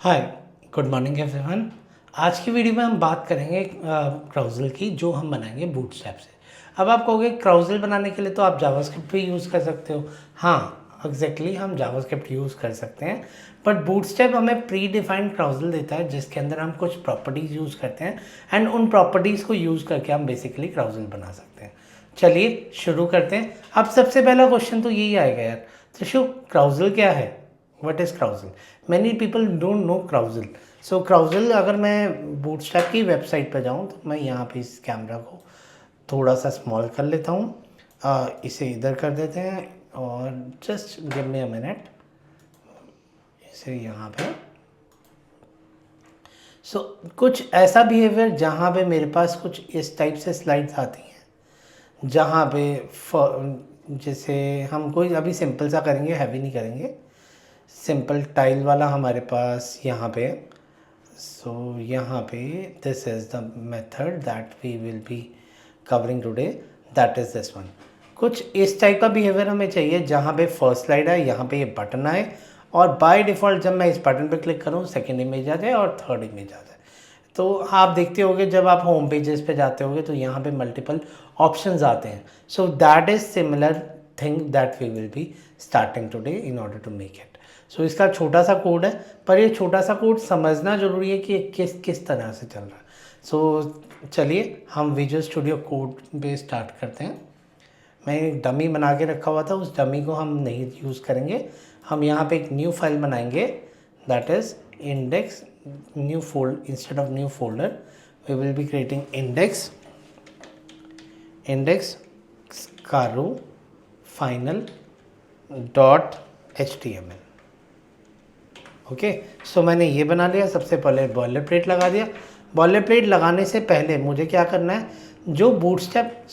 हाय, good morning everyone. आज की video में हम बात करेंगे क्राउज़ल की, जो हम बनाएंगे बूटस्ट्रैप से। अब आप कहोगे क्राउज़ल बनाने के लिए तो आप जावास्क्रिप्ट भी यूज़ कर सकते हो। हाँ, एग्जैक्टली हम जावास्क्रिप्ट यूज़ कर सकते हैं, बट बूटस्ट्रैप हमें प्री डिफाइंड क्राउज़ल देता है जिसके अंदर हम कुछ प्रॉपर्टीज़ यूज़ करते हैं एंड उन प्रॉपर्टीज़ को यूज़ करके हम बेसिकली क्राउज़ल बना सकते हैं। चलिए शुरू करते हैं। अब सबसे पहला क्वेश्चन तो यही आएगा यार, तो शो क्राउज़ल क्या है? What is carousel? Many people don't know carousel. So carousel, अगर मैं बूटस्ट्रैप की वेबसाइट पर जाऊँ तो मैं यहाँ पे इस कैमरा को थोड़ा सा स्मॉल कर लेता हूँ, इसे इधर कर देते हैं और just give me a minute, इसे यहाँ पे। सो कुछ ऐसा बिहेवियर जहाँ पे मेरे पास कुछ इस टाइप से स्लाइड्स आती हैं, जहाँ पे जैसे हम कोई अभी सिंपल सा करेंगे, हैवी नहीं करेंगे, सिंपल टाइल वाला हमारे पास यहाँ पे। सो यहाँ पे this is the method that we will be covering today, that is this one. कुछ इस टाइप का बिहेवियर हमें चाहिए जहाँ पे फर्स्ट स्लाइड है, यहाँ पे ये बटन आए और बाय डिफ़ॉल्ट जब मैं इस बटन पे क्लिक करूँ सेकंड इमेज आ जाए और थर्ड इमेज आ जाए। तो आप देखते होगे जब आप होम पेजेस पे जाते होगे तो यहाँ पे मल्टीपल ऑप्शंस आते हैं। So that is similar thing that we will be starting today in order to make it. So इसका छोटा सा कोड है, पर ये छोटा सा कोड समझना ज़रूरी है कि किस किस तरह से चल रहा है। सो चलिए हम विजुअल स्टूडियो कोड पे स्टार्ट करते हैं। मैं एक डमी बना के रखा हुआ था, उस डमी को हम नहीं यूज़ करेंगे। हम यहाँ पे एक न्यू फाइल बनाएंगे, that is index new fold, instead of new folder we will be creating index कारू final dot HTML। Okay, so मैंने ये बना लिया। सबसे पहले बॉयलर प्लेट लगा दिया। बॉयलर प्लेट लगाने से पहले मुझे क्या करना है, जो बूटस्ट्रैप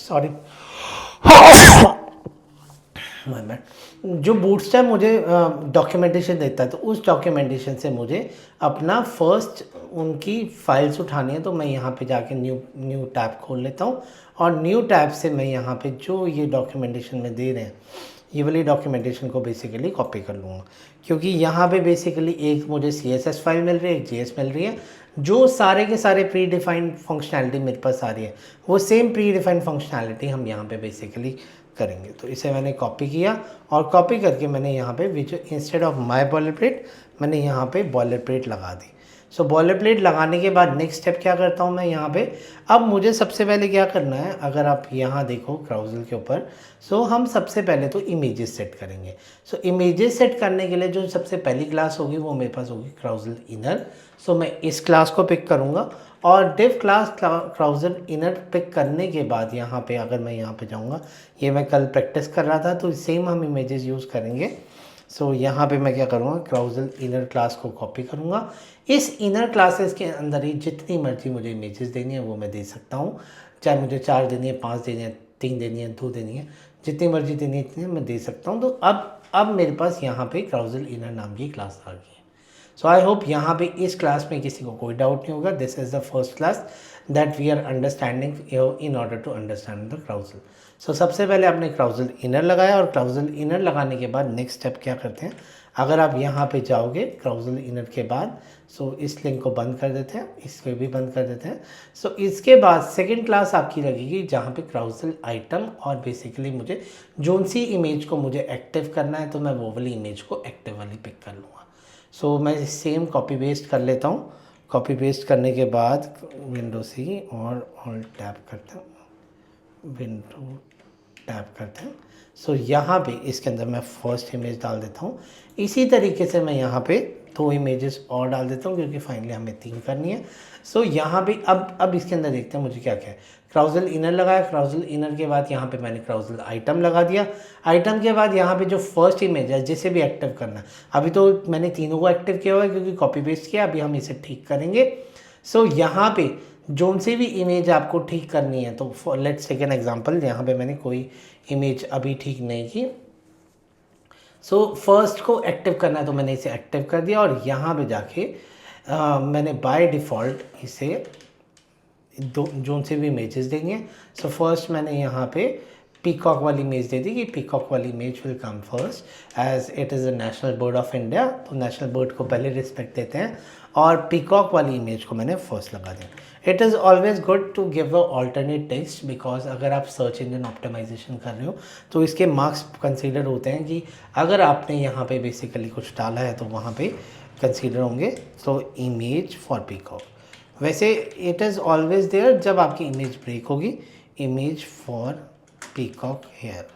जो बूटस्ट्रैप मुझे डॉक्यूमेंटेशन देता है, तो उस डॉक्यूमेंटेशन से मुझे अपना फर्स्ट उनकी फाइल्स उठानी है। तो मैं यहाँ पे जाके न्यू टैब खोल लेता हूँ और न्यू टैब से मैं यहाँ पे जो ये डॉक्यूमेंटेशन में दे रहे हैं, ये वाली डॉक्यूमेंटेशन को बेसिकली कॉपी कर लूँगा, क्योंकि यहाँ पे बेसिकली एक मुझे CSS फाइल मिल रही है, एक JS मिल रही है, जो सारे के सारे प्री डिफाइंड फंक्शनैलिटी मेरे पास आ रही है। वो सेम प्री डिफाइंड फंक्शनैलिटी हम यहाँ पे बेसिकली करेंगे। तो इसे मैंने कॉपी किया और कॉपी करके मैंने यहाँ पे instead of my boiler plate मैंने यहाँ पे बॉयलर प्लेट लगा दी। सो बॉयलर प्लेट लगाने के बाद नेक्स्ट स्टेप क्या करता हूँ मैं यहाँ पे, अब मुझे सबसे पहले क्या करना है, अगर आप यहाँ देखो क्राउज़ल के ऊपर, सो हम सबसे पहले तो इमेजेस सेट करेंगे। सो इमेजेस सेट करने के लिए जो सबसे पहली क्लास होगी वो मेरे पास होगी क्राउज़ल इनर। सो मैं इस क्लास को पिक करूँगा और डिव क्लास क्राउज़ल इनर पिक करने के बाद यहाँ पे अगर मैं यहाँ पे जाऊँगा, ये मैं कल प्रैक्टिस कर रहा था, तो सेम हम इमेजेस यूज़ करेंगे। सो यहाँ पे मैं क्या करूँगा, क्राउज़ल इनर क्लास को कॉपी करूँगा। इस इनर क्लासेस के अंदर ही जितनी मर्जी मुझे इमेजेस देनी है वो मैं दे सकता हूँ, चाहे मुझे 4 देनी है, 5 देनी है, 3 देनी है, 2 देनी है, जितनी मर्जी देनी है इतनी मैं दे सकता हूँ। तो अब मेरे पास यहाँ पे क्राउज़ल इनर नाम की क्लास आ गई है। सो आई होप यहाँ पे इस क्लास में किसी को कोई डाउट नहीं होगा। This is the first class that we are understanding in order to understand the carousel. So सबसे पहले आपने क्राउज़ल इनर लगाया और क्राउज़ल इनर लगाने के बाद नेक्स्ट स्टेप क्या करते हैं, अगर आप यहाँ पे जाओगे क्राउज़ल इनर के बाद, सो इस लिंक को बंद कर देते हैं, इसको भी बंद कर देते हैं। सो इसके बाद सेकंड क्लास आपकी लगेगी जहाँ पे क्राउज़ल आइटम, और बेसिकली मुझे जोन सी इमेज को मुझे एक्टिव करना है तो मैं वो वाली इमेज को एक्टिव वाली पिक कर लूँगा। सो मैं सेम कॉपी पेस्ट कर लेता हूँ। कॉपी पेस्ट करने के बाद विंडो सी और ऑल्ट टैब करते हैं, विंडो टैब करते हैं। सो यहाँ पे इसके अंदर मैं फर्स्ट इमेज डाल देता हूँ। इसी तरीके से मैं यहाँ पे 2 इमेजेस और डाल देता हूँ, क्योंकि फाइनली हमें 3 करनी है। सो यहाँ पे अब इसके अंदर देखते हैं मुझे क्या क्या है। क्राउज़ल इनर लगाया, क्राउज़ल इनर के बाद यहाँ पे मैंने क्राउज़ल आइटम लगा दिया। आइटम के बाद यहाँ पे जो फर्स्ट इमेज है जिसे भी एक्टिव करना है, अभी तो मैंने तीनों को एक्टिव किया हुआ है क्योंकि कॉपी पेस्ट किया, अभी हम इसे ठीक करेंगे। सो यहाँ पे जोन से भी इमेज आपको ठीक करनी है, तो लेट्स टेक एन एग्जांपल। यहाँ पे मैंने कोई इमेज अभी ठीक नहीं की, सो फर्स्ट को एक्टिव करना है तो मैंने इसे एक्टिव कर दिया और यहाँ पे जाके मैंने बाय डिफ़ॉल्ट इसे जोन से भी इमेजेस देंगे। सो फर्स्ट मैंने यहाँ पे पीकॉक वाली इमेज दे दी कि पीकॉक वाली image will come first as it is a national bird of India, तो नेशनल बर्ड को पहले रिस्पेक्ट देते हैं, और पीकॉक वाली इमेज को मैंने फर्स्ट लगा दिया। It is always good to give a alternate text, because अगर आप सर्च इंजन ऑप्टिमाइजेशन कर रहे हो तो इसके मार्क्स कंसीडर होते हैं कि अगर आपने यहाँ पे बेसिकली कुछ डाला है तो वहाँ पे कंसीडर होंगे। तो इमेज फॉर पीकॉक, वैसे इट इज़ ऑलवेज देयर जब आपकी इमेज ब्रेक होगी। Image for peacock here,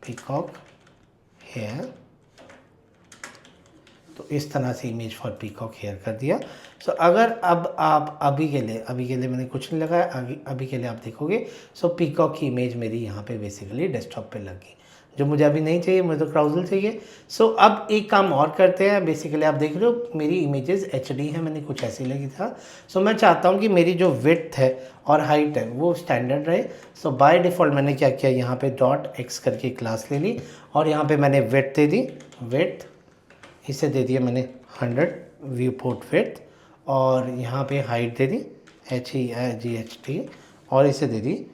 peacock here, तो इस तरह से इमेज फॉर पीकॉक हेयर कर दिया। सो अगर अब आप अभी के लिए मैंने कुछ नहीं लगाया, अभी के लिए आप देखोगे सो पीकॉक की इमेज मेरी यहाँ पे बेसिकली डेस्कटॉप पे लगी, जो मुझे अभी नहीं चाहिए, मुझे तो क्राउजल चाहिए। सो अब एक काम और करते हैं। बेसिकली आप देख रहे हो मेरी इमेजेस HD है, मैंने कुछ ऐसे ही लगी था। सो मैं चाहता हूँ कि मेरी जो विड्थ है और हाइट है वो स्टैंडर्ड रहे। सो बाय डिफ़ॉल्ट मैंने क्या किया, यहाँ पे .x करके क्लास ले ली और यहाँ पे मैंने विड्थ दे दी, विड्थ इसे दे दिया मैंने 100 व्यू पोर्ट विड्थ, और यहाँ पे हाइट दे दी HEIGHT और इसे दे दी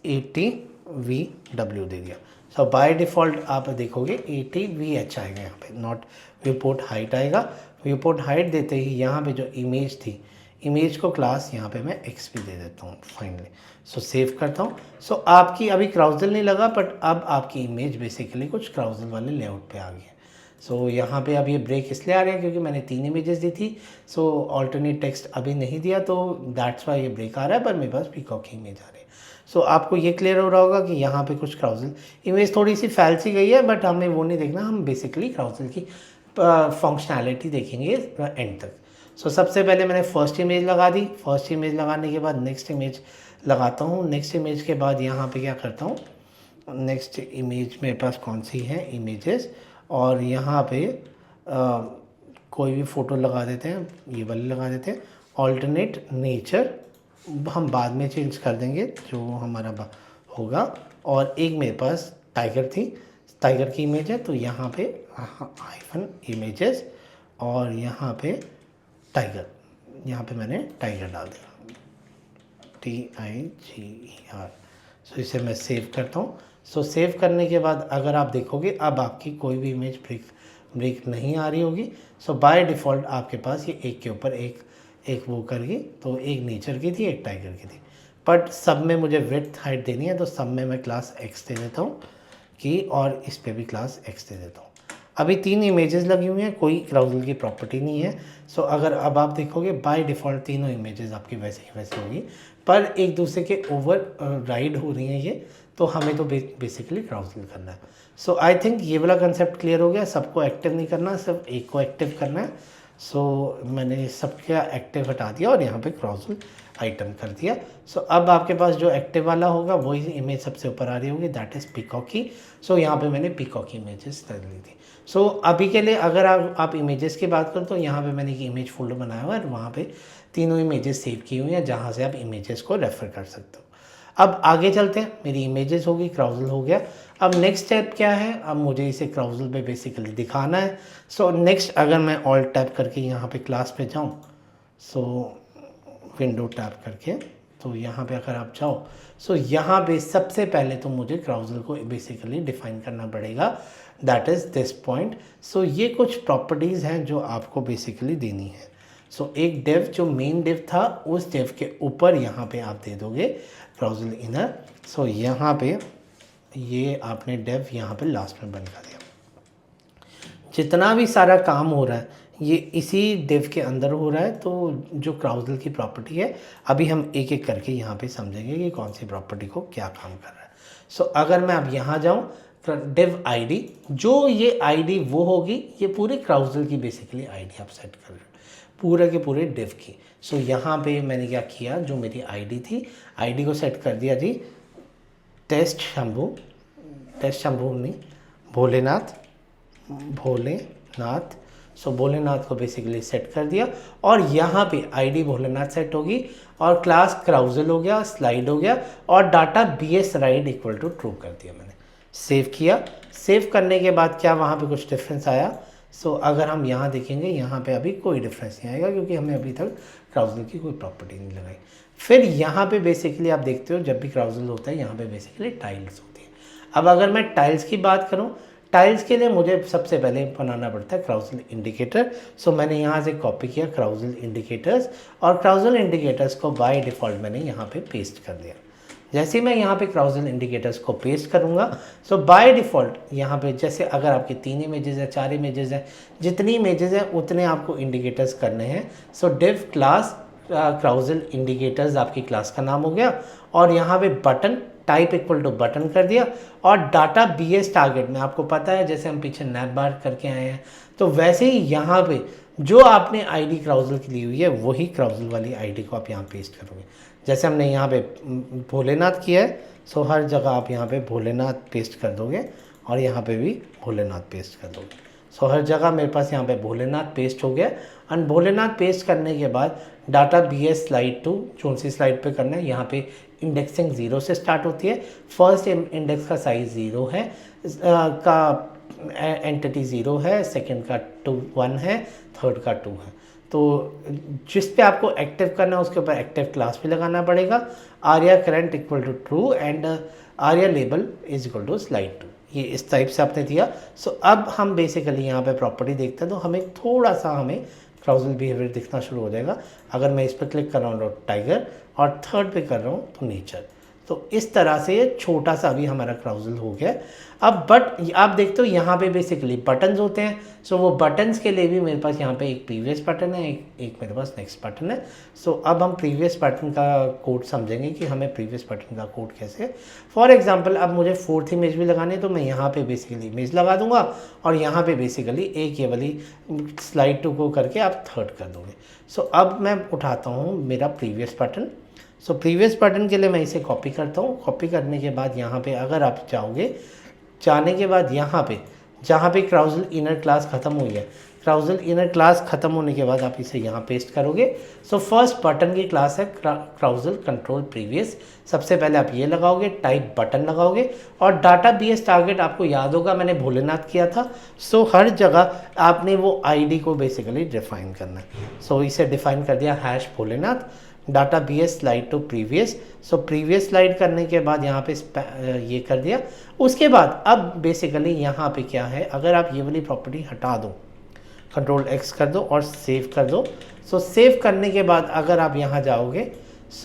80 VW दे दिया। सो बाय डिफ़ॉल्ट आप देखोगे 80 VH आएगा यहाँ पे, नॉट व्यू पोर्ट हाइट आएगा। व्यू पोर्ट हाइट देते ही यहाँ पे जो इमेज थी, इमेज को क्लास यहाँ पे मैं XP दे देता हूँ फाइनली। सो सेव करता हूँ। सो आपकी अभी क्राउजल नहीं लगा, बट अब आपकी इमेज बेसिकली कुछ क्राउजल वाले लेआउट पे आ गई है। सो यहाँ पे अब ये ब्रेक इसलिए आ रहे हैं क्योंकि मैंने 3 इमेजेस दी थी। सो ऑल्टरनेट टेक्स्ट अभी नहीं दिया, तो दैट्स वाई ये ब्रेक आ रहा है, पर मेरे पास पीकॉक की इमेज आ रही है। सो आपको ये क्लियर हो रहा होगा कि यहाँ पे कुछ क्राउजल इमेज थोड़ी सी फैल सी गई है, बट हमें वो नहीं देखना, हम बेसिकली क्राउजल की फंक्शनैलिटी देखेंगे एंड तक। सो सबसे पहले मैंने फर्स्ट इमेज लगा दी। फर्स्ट इमेज लगाने के बाद नेक्स्ट इमेज लगाता हूँ। नेक्स्ट इमेज के बाद यहाँ पे क्या करता हूँ, नेक्स्ट इमेज मेरे पास कौन सी है इमेजेस, और यहाँ पे कोई भी फ़ोटो लगा देते हैं, ये वाली लगा देते हैं। ऑल्टरनेट नेचर हम बाद में चेंज कर देंगे जो हमारा होगा। और एक मेरे पास टाइगर थी, टाइगर की इमेज है, तो यहाँ पे हाइफन इमेजेस और यहाँ पे टाइगर, यहाँ पे मैंने टाइगर डाल दिया TIGER। सो इसे मैं सेव करता हूँ। सो सेव करने के बाद अगर आप देखोगे अब आपकी कोई भी इमेज ब्रेक नहीं आ रही होगी। सो बाय डिफ़ॉल्ट आपके पास ये एक के ऊपर एक वो करगी, तो एक नेचर की थी, एक टाइगर की थी, बट सब में मुझे विड्थ हाइट देनी है, तो सब में मैं क्लास X दे देता हूँ कि, और इस पे भी क्लास X दे देता हूँ। अभी 3 इमेजेस लगी हुई हैं, कोई क्राउजल की प्रॉपर्टी नहीं है। सो अगर अब आप देखोगे बाय डिफ़ॉल्ट तीनों इमेजेस आपकी वैसे ही वैसे होगी, पर एक दूसरे के ओवर राइड हो रही हैं ये, तो हमें तो बेसिकली क्राउजल करना है। सो आई थिंक ये वाला कंसेप्ट क्लियर हो गया। सबको एक्टिव नहीं करना, सिर्फ एक को एक्टिव करना है। सो मैंने सबका एक्टिव हटा दिया और यहाँ पे क्राउजल आइटम कर दिया। सो अब आपके पास जो एक्टिव वाला होगा वही इमेज सबसे ऊपर आ रही होगी, दैट इज़ पीकॉक की। सो यहाँ पे मैंने पीकॉक की इमेजेस कर ली थी। सो अभी के लिए अगर आप इमेजेस की बात करो तो यहाँ पे मैंने एक इमेज फोल्डर बनाया हुआ है, वहाँ पे तीनों इमेजेस सेव की हुई हैं जहाँ से आप इमेजेस को रेफ़र कर सकते हो। अब आगे चलते हैं। मेरी इमेजेस होगी, क्राउजल हो गया। अब नेक्स्ट स्टेप क्या है, अब मुझे इसे क्राउजल पे बेसिकली दिखाना है। सो नेक्स्ट अगर मैं ऑल्ट टैप करके यहाँ पे क्लास पे जाऊँ, सो विंडो टैप करके, तो यहाँ पे अगर आप जाओ, सो यहाँ पे सबसे पहले तो मुझे क्राउजल को बेसिकली डिफाइन करना पड़ेगा, दैट इज़ दिस पॉइंट। सो ये कुछ प्रॉपर्टीज़ हैं जो आपको बेसिकली देनी है। सो एक डिव जो मेन डिव था, उस डिव के ऊपर यहाँ पे आप दे दोगे क्राउजल इनर। सो यहाँ पे ये आपने डिव यहाँ पे लास्ट में बंद कर दिया। जितना भी सारा काम हो रहा है ये इसी डिव के अंदर हो रहा है। तो जो क्राउजल की प्रॉपर्टी है, अभी हम एक एक करके यहाँ पे समझेंगे कि कौन सी प्रॉपर्टी को क्या काम कर रहा है। सो अगर मैं अब यहाँ जाऊँ, डिव ID, जो ये ID वो होगी, ये पूरे क्राउजल की बेसिकली ID आप सेट कर रहे हो, पूरे के पूरे डिव की। सो यहाँ पे मैंने क्या किया, जो मेरी ID थी, ID को सेट कर दिया जी टेस्ट शंभू नहीं, भोलेनाथ। सो भोलेनाथ को बेसिकली सेट कर दिया और यहाँ पे ID भोलेनाथ सेट होगी और क्लास क्राउजल हो गया, स्लाइड हो गया और data BS ride equal to true कर दिया मैंने। सेव किया। सेव करने के बाद क्या वहाँ पे कुछ डिफरेंस आया? सो अगर हम यहाँ देखेंगे, यहाँ पे अभी कोई डिफरेंस नहीं आएगा क्योंकि हमने अभी तक क्राउजल की कोई प्रॉपर्टी नहीं लगाई। फिर यहाँ पे बेसिकली आप देखते हो जब भी क्राउजल होता है यहाँ पे बेसिकली टाइल्स होती है। अब अगर मैं टाइल्स की बात करूं, टाइल्स के लिए मुझे सबसे पहले बनाना पड़ता है क्राउजल इंडिकेटर। सो मैंने यहाँ से कॉपी किया क्राउजल इंडिकेटर्स, और क्राउजल इंडिकेटर्स को बाय डिफ़ॉल्ट मैंने यहाँ पे पेस्ट कर दिया। जैसे ही मैं यहाँ पे क्राउजल इंडिकेटर्स को पेस्ट करूँगा, सो बाय डिफ़ॉल्ट यहाँ पे जैसे अगर आपके 3 इमेजेस है, 4 इमेजेस है, जितनी इमेजेस है उतने आपको इंडिकेटर्स करने हैं। So div class carousel indicators आपकी क्लास का नाम हो गया, और यहाँ पे button type equal to button कर दिया, और डाटा BS टारगेट में आपको पता है जैसे हम पीछे नैप बार करके आए हैं, तो वैसे ही यहाँ पे जो आपने आईडी क्राउजल की ली हुई है वही क्राउजल वाली आईडी को आप यहाँ पेस्ट करोगे। जैसे हमने यहाँ पे भोलेनाथ किया है, सो हर जगह आप यहाँ पे भोलेनाथ पेस्ट कर दोगे, और यहाँ पे भी भोलेनाथ पेस्ट कर दोगे। सो हर जगह मेरे पास यहाँ पे भोलेनाथ पेस्ट हो गया। एंड भोलेनाथ पेस्ट करने के बाद डाटा BS स्लाइड 2 कौन सी स्लाइड पे करना है, यहाँ पे इंडेक्सिंग 0 से स्टार्ट होती है। फर्स्ट इंडेक्स का साइज 0 है, का एंटिटी 0 है, सेकंड का 1 है, थर्ड का 2 है। तो जिस पे आपको एक्टिव करना है उसके ऊपर एक्टिव क्लास भी लगाना पड़ेगा। Aria current equal to true and aria label is equal to slide 2, ये इस टाइप से आपने दिया। सो अब हम बेसिकली यहाँ पे प्रॉपर्टी देखते हैं, तो हमें थोड़ा सा हमें क्राउजल बिहेवियर दिखना शुरू हो जाएगा। अगर मैं इस पर क्लिक कर रहा हूँ तो टाइगर, और थर्ड पे कर रहा हूँ तो नेचर। तो इस तरह से ये छोटा सा भी हमारा क्राउजल हो गया। अब बट आप देखते हो यहाँ पे बेसिकली बटन्स होते हैं। सो वो बटन्स के लिए भी मेरे पास यहाँ पे एक प्रीवियस बटन है, एक मेरे पास नेक्स्ट बटन है। सो अब हम प्रीवियस बटन का कोड समझेंगे कि हमें प्रीवियस बटन का कोड कैसे। फॉर एग्जांपल अब मुझे 4th इमेज भी लगानी है, तो मैं यहाँ पे बेसिकली इमेज लगा दूंगा, और यहाँ पे बेसिकली एक ये वाली स्लाइड 2 को करके आप थर्ड कर दोगे। सो अब मैं उठाता हूँ मेरा previous button. So previous button के लिए मैं इसे कॉपी करता हूँ। कॉपी करने के बाद यहाँ पे अगर आप चाहोगे, जाने के बाद यहाँ पे जहाँ पे क्राउजल इनर क्लास ख़त्म हुई है, क्राउजल इनर क्लास ख़त्म होने के बाद आप इसे यहाँ पेस्ट करोगे। सो फर्स्ट बटन की क्लास है क्राउजल कंट्रोल प्रीवियस। सबसे पहले आप ये लगाओगे, टाइप बटन लगाओगे, और डाटा BS टारगेट आपको याद होगा मैंने भोलेनाथ किया था। सो हर जगह आपने वो आईडी को बेसिकली डिफाइन करना है। सो इसे डिफाइन कर दिया hash Bholenath, data BS slide to previous. So previous slide करने के बाद यहाँ पे ये कर दिया। उसके बाद अब बेसिकली यहाँ पे क्या है, अगर आप ये वाली प्रॉपर्टी हटा दो, कंट्रोल X कर दो और सेव कर दो। सो सेव करने के बाद अगर आप यहाँ जाओगे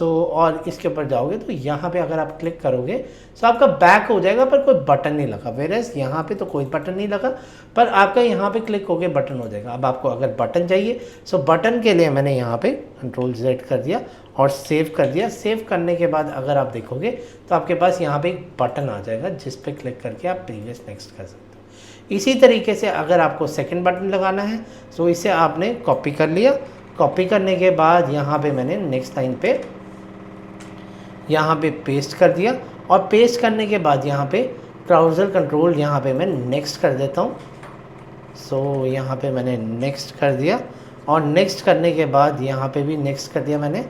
और इसके ऊपर जाओगे, तो यहाँ पे अगर आप क्लिक करोगे तो आपका बैक हो जाएगा, पर कोई बटन नहीं लगा। वेरएस यहाँ पे तो कोई बटन नहीं लगा, पर आपका यहाँ पे क्लिक होके बटन हो जाएगा। अब आपको अगर बटन चाहिए, सो बटन के लिए मैंने यहाँ पे कंट्रोल Z कर दिया और सेव कर दिया। सेव करने के बाद अगर आप देखोगे तो आपके पास यहाँ पे एक बटन आ जाएगा, जिस पे क्लिक करके आप प्रीवियस नेक्स्ट कर सकते हो। इसी तरीके से अगर आपको सेकेंड बटन लगाना है, सो इसे आपने कॉपी कर लिया। कॉपी करने के बाद यहाँ पे मैंने नेक्स्ट लाइन पे यहाँ पे पेस्ट कर दिया, और पेस्ट करने के बाद यहाँ पे क्राउजल कंट्रोल यहाँ पे मैं नेक्स्ट कर देता हूँ। सो यहाँ पे मैंने नेक्स्ट कर दिया, और नेक्स्ट करने के बाद यहाँ पे भी नेक्स्ट कर दिया मैंने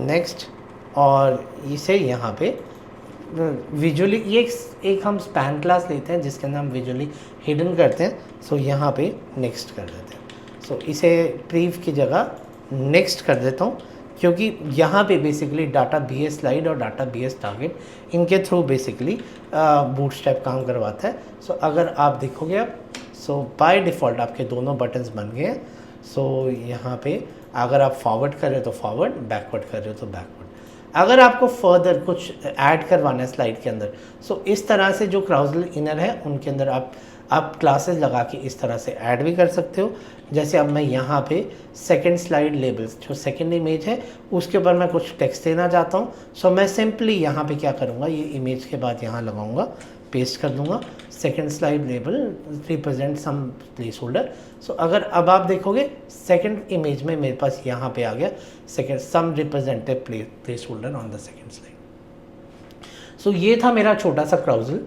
नेक्स्ट, और इसे यहाँ पे विजुअली ये एक हम स्पैन क्लास लेते हैं जिसके अंदर हम विजुअली हिडन करते हैं। सो यहाँ पे नेक्स्ट कर देते हैं। सो इसे प्रीव की जगह नेक्स्ट कर देता हूँ, क्योंकि यहाँ पे बेसिकली डाटा BS स्लाइड और डाटा BS टारगेट इनके थ्रू बेसिकली बूटस्ट्रैप काम करवाता है। सो अगर आप देखोगे अब, सो बाय डिफ़ॉल्ट आपके दोनों बटन्स बन गए हैं। सो यहाँ पे अगर आप फॉरवर्ड कर रहे हो तो फॉरवर्ड, बैकवर्ड कर रहे हो तो बैकवर्ड। अगर आपको फर्दर कुछ ऐड करवाना है स्लाइड के अंदर, सो इस तरह से जो क्राउजल इनर है उनके अंदर आप क्लासेस लगा के इस तरह से ऐड भी कर सकते हो। जैसे अब मैं यहाँ पे सेकंड स्लाइड लेबल्स, जो सेकंड इमेज है उसके ऊपर मैं कुछ टेक्स्ट देना चाहता हूँ। सो मैं सिंपली यहाँ पे क्या करूँगा, ये इमेज के बाद यहाँ लगाऊंगा, पेस्ट कर दूँगा second slide label represent some placeholder. So अगर अब आप देखोगे सेकंड इमेज में मेरे पास यहाँ पे आ गया second some represented placeholder on the second slide. So ये था मेरा छोटा सा क्राउजल।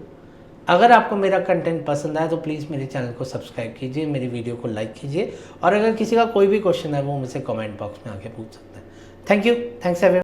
अगर आपको मेरा कंटेंट पसंद आया तो प्लीज़ मेरे चैनल को सब्सक्राइब कीजिए, मेरी वीडियो को लाइक कीजिए, और अगर किसी का कोई भी क्वेश्चन है वो मुझसे कमेंट बॉक्स में आके पूछ सकते हैं। Thank you, thanks everyone.